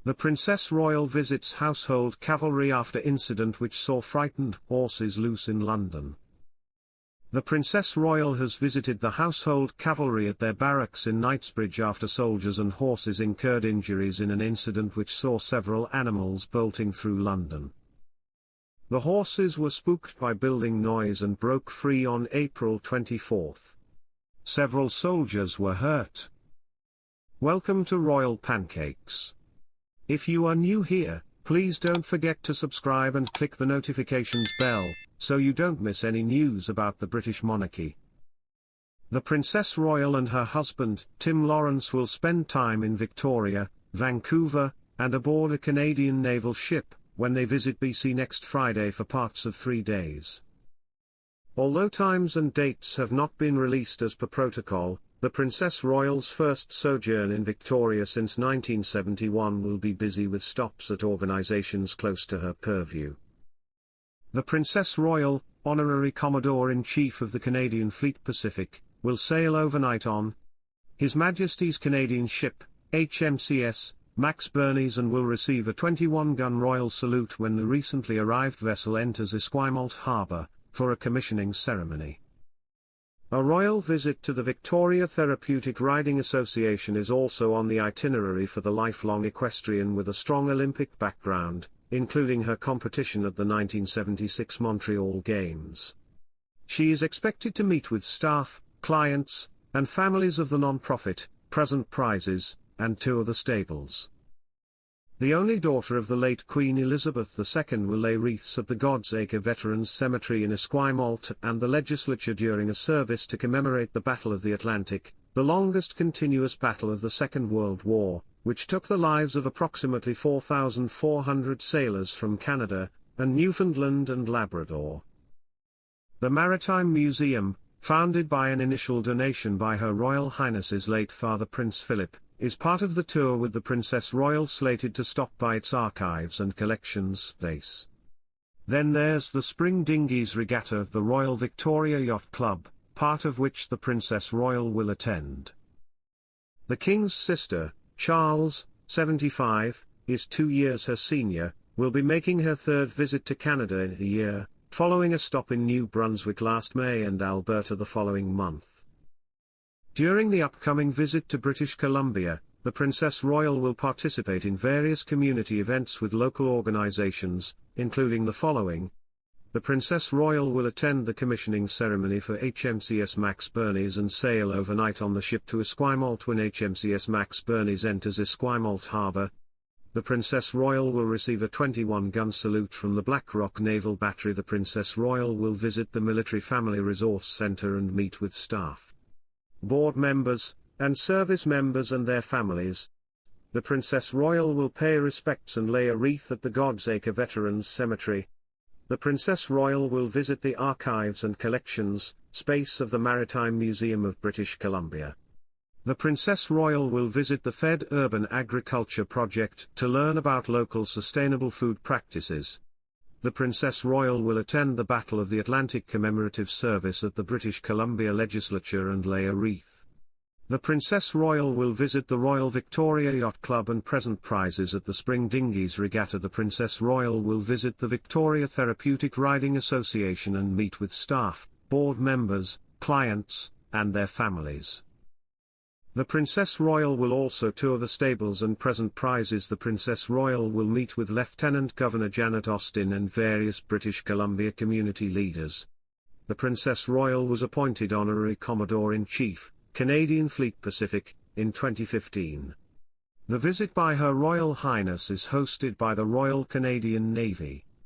The Princess Royal visits Household Cavalry after incident which saw frightened horses loose in London. The Princess Royal has visited the Household Cavalry at their barracks in Knightsbridge after soldiers and horses incurred injuries in an incident which saw several animals bolting through London. The horses were spooked by building noise and broke free on April 24. Several soldiers were hurt. Welcome to Royal Pancakes. If you are new here, please don't forget to subscribe and click the notifications bell, so you don't miss any news about the British monarchy. The Princess Royal and her husband, Tim Laurence, will spend time in Victoria, Vancouver, and aboard a Canadian naval ship, when they visit BC next Friday for parts of 3 days. Although times and dates have not been released as per protocol, the Princess Royal's first sojourn in Victoria since 1971 will be busy with stops at organisations close to her purview. The Princess Royal, Honourary Commodore-in-Chief of the Canadian Fleet Pacific, will sail overnight on His Majesty's Canadian ship, HMCS, Max Bernese, and will receive a 21-gun royal salute when the recently arrived vessel enters Esquimalt Harbour, for a commissioning ceremony. A royal visit to the Victoria Therapeutic Riding Association is also on the itinerary for the lifelong equestrian with a strong Olympic background, including her competition at the 1976 Montreal Games. She is expected to meet with staff, clients, and families of the non-profit, present prizes, and tour the stables. The only daughter of the late Queen Elizabeth II will lay wreaths at the God's Acre Veterans Cemetery in Esquimalt and the legislature during a service to commemorate the Battle of the Atlantic, the longest continuous battle of the Second World War, which took the lives of approximately 4,400 sailors from Canada, and Newfoundland and Labrador. The Maritime Museum, founded by an initial donation by Her Royal Highness's late father Prince Philip, is part of the tour with the Princess Royal slated to stop by its archives and collections space. Then there's the Spring Dinghies Regatta at the Royal Victoria Yacht Club, part of which the Princess Royal will attend. The King's sister, Charles, 75, is 2 years her senior, will be making her third visit to Canada in a year, following a stop in New Brunswick last May and Alberta the following month. During the upcoming visit to British Columbia, the Princess Royal will participate in various community events with local organisations, including the following. The Princess Royal will attend the commissioning ceremony for HMCS Max Bernese and sail overnight on the ship to Esquimalt when HMCS Max Bernese enters Esquimalt Harbour. The Princess Royal will receive a 21-gun salute from the Black Rock Naval Battery. The Princess Royal will visit the Military Family Resource Centre and meet with staff, board members, and service members and their families. The Princess Royal will pay respects and lay a wreath at the God's Acre Veterans Cemetery. The Princess Royal will visit the archives and collections space of the Maritime Museum of British Columbia. The Princess Royal will visit the Fed Urban Agriculture Project to learn about local sustainable food practices. The Princess Royal will attend the Battle of the Atlantic commemorative service at the British Columbia Legislature and lay a wreath. The Princess Royal will visit the Royal Victoria Yacht Club and present prizes at the Spring Dinghies Regatta. The Princess Royal will visit the Victoria Therapeutic Riding Association and meet with staff, board members, clients, and their families. The Princess Royal will also tour the stables and present prizes. The Princess Royal will meet with Lieutenant Governor Janet Austin and various British Columbia community leaders. The Princess Royal was appointed Honorary Commodore-in-Chief, Canadian Fleet Pacific, in 2015. The visit by Her Royal Highness is hosted by the Royal Canadian Navy.